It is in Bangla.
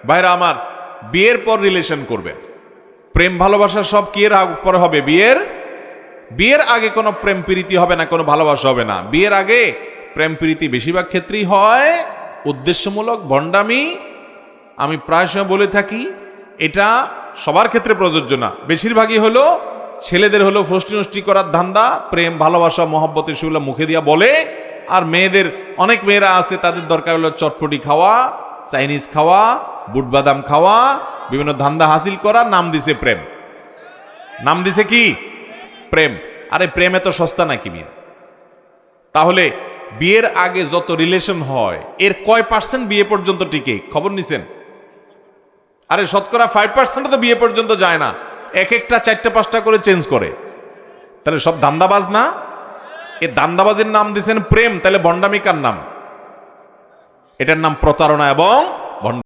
ভাইরা আমার, বিয়ের পর রিলেশন করবেন, প্রেম ভালোবাসা সব কি এর পরে হবে? বিয়ের আগে কোনো প্রেম প্রীতি হবে না, কোনো ভালোবাসা হবে না। বিয়ের আগে প্রেম প্রীতি বেশিরভাগ ক্ষেত্রেই হয় উদ্দেশ্যমূলক ভণ্ডামি। আমি প্রায় সময় বলে থাকি, এটা সবার ক্ষেত্রে প্রযোজ্য না, বেশিরভাগই হলো ছেলেদের হলো ফষ্টি নষ্টি করার ধান্দা, প্রেম ভালোবাসা মহব্বতের সেগুলো মুখে দিয়া বলে। আর মেয়েদের, অনেক মেয়েরা আছে তাদের দরকার হলো চটপটি খাওয়া, চাইনিজ খাওয়া, বুট বাদাম খাওয়া, বিভিন্ন ধান্দা হাসিল করা, নাম দিছে প্রেম। নাম দিছে কি? প্রেম। আরে প্রেম এত সস্তা নাকি মিয়া? তাহলে বিয়ের আগে যত রিলেশন হয় এর কয় পার্সেন্ট বিয়ে পর্যন্ত টিকে খবর নিছেন? আরে শতকরা 5% তো বিয়ে পর্যন্ত যায় না, এক একটা 4টা-5টা করে চেঞ্জ করে। তাহলে সব ধান্দাবাজ না? এ ধান্দাবাজের নাম দিছেন প্রেম, তাহলে ভণ্ডামি কার নাম? এটার নাম প্রতারণা এবং